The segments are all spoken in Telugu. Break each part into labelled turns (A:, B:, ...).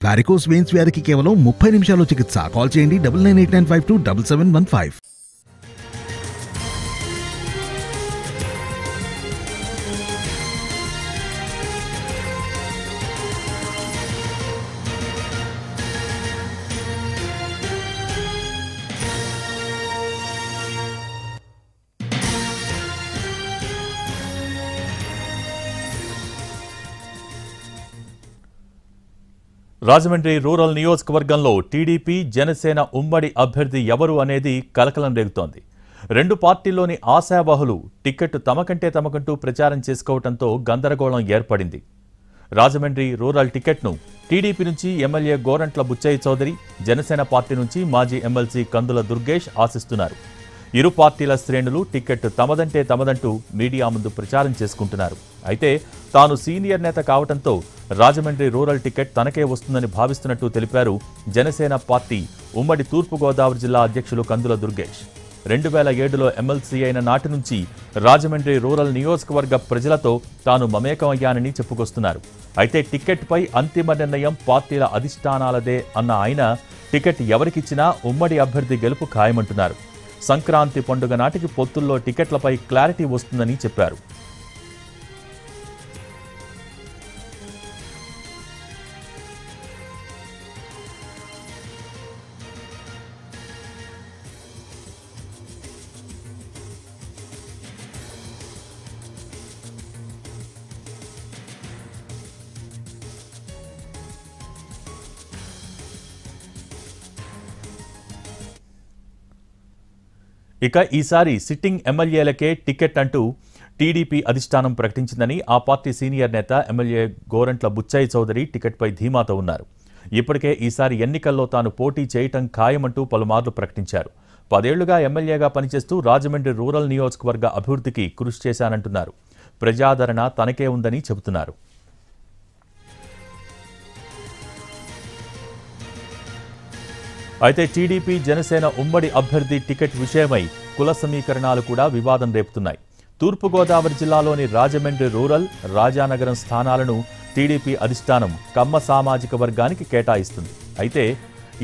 A: వారికోస్ వెయిన్స్ వ్యాధికి కేవలం 30 నిమిషాల్లో చికిత్స. కాల్ చేయండి 9989527715.
B: రాజమండ్రి రూరల్ నియోజకవర్గంలో టీడీపీ జనసేన ఉమ్మడి అభ్యర్థి ఎవరు అనేది కలకలం రేగుతోంది. రెండు పార్టీల్లోని ఆశావహులు టికెట్ తమకంటూ ప్రచారం చేసుకోవడంతో గందరగోళం ఏర్పడింది. రాజమండ్రి రూరల్ టికెట్ను టీడీపీ నుంచి ఎమ్మెల్యే గోరంట్ల బుచ్చయ్య చౌదరి, జనసేన పార్టీ నుంచి మాజీ ఎమ్మెల్సీ కందుల దుర్గేష్ ఆశిస్తున్నారు. ఇరు పార్టీల శ్రేణులు టికెట్ తమదంటూ మీడియా ముందు ప్రచారం చేసుకుంటున్నారు. అయితే తాను సీనియర్ నేత కావడంతో రాజమండ్రి రూరల్ టికెట్ తనకే వస్తుందని భావిస్తున్నట్టు తెలిపారు జనసేన పార్టీ ఉమ్మడి తూర్పుగోదావరి జిల్లా అధ్యక్షులు కందుల దుర్గేష్. 2007లో ఎమ్మెల్సీ అయిన నాటి నుంచి రాజమండ్రి రూరల్ నియోజకవర్గ ప్రజలతో తాను మమేకమయ్యానని చెప్పుకొస్తున్నారు. అయితే టికెట్పై అంతిమ నిర్ణయం పార్టీల అధిష్టానాలదే అన్న ఆయన టికెట్ ఎవరికిచ్చినా ఉమ్మడి అభ్యర్థి గెలుపు ఖాయమంటున్నారు. సంక్రాంతి పండుగ నాటికి పొత్తుల్లో టికెట్లపై క్లారిటీ వస్తుందని చెప్పారు. ఇక ఈసారి సిట్టింగ్ ఎమ్మెల్యేలకే టికెట్ అంటూ టీడీపీ అధిష్టానం ప్రకటించిందని ఆ పార్టీ సీనియర్ నేత ఎమ్మెల్యే గోరంట్ల బుచ్చయ్య చౌదరి టికెట్పై ధీమాతో ఉన్నారు. ఇప్పటికే ఈసారి ఎన్నికల్లో తాను పోటీ చేయటం ఖాయమంటూ పలుమార్లు ప్రకటించారు. 10 ఏళ్లుగా ఎమ్మెల్యేగా పనిచేస్తూ రాజమండ్రి రూరల్ నియోజకవర్గ అభివృద్ధికి కృషి చేశానంటున్నారు. ప్రజాదరణ తనకే ఉందని చెబుతున్నారు. అయితే టీడీపీ జనసేన ఉమ్మడి అభ్యర్థి టికెట్ విషయమై కుల సమీకరణాలు కూడా వివాదం రేపుతున్నాయి. తూర్పుగోదావరి జిల్లాలోని రాజమండ్రి రూరల్, రాజానగరం స్థానాలను టీడీపీ అధిష్టానం కమ్మ సామాజిక వర్గానికి కేటాయిస్తుంది. అయితే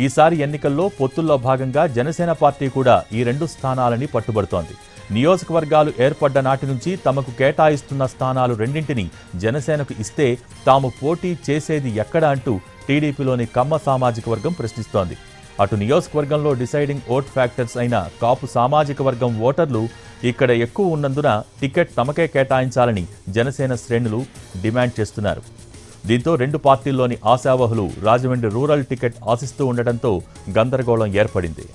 B: ఈసారి ఎన్నికల్లో పొత్తుల్లో భాగంగా జనసేన పార్టీ కూడా ఈ 2 స్థానాలని పట్టుబడుతోంది. నియోజకవర్గాలు ఏర్పడ్డ నాటి నుంచి తమకు కేటాయిస్తున్న స్థానాలు రెండింటిని జనసేనకు ఇస్తే తాము పోటీ చేసేది ఎక్కడ అంటూ టీడీపీలోని కమ్మ సామాజిక వర్గం ప్రశ్నిస్తోంది. అటు నియోజకవర్గంలో డిసైడింగ్ ఓట్ ఫ్యాక్టర్స్ అయిన కాపు సామాజిక వర్గం ఓటర్లు ఇక్కడ ఎక్కువ ఉన్నందున టికెట్ తమకే కేటాయించాలని జనసేన శ్రేణులు డిమాండ్ చేస్తున్నారు. దీంతో రెండు పార్టీల్లోని ఆశావహులు రాజమండ్రి రూరల్ టికెట్ ఆశిస్తూ ఉండటంతో గందరగోళం ఏర్పడింది.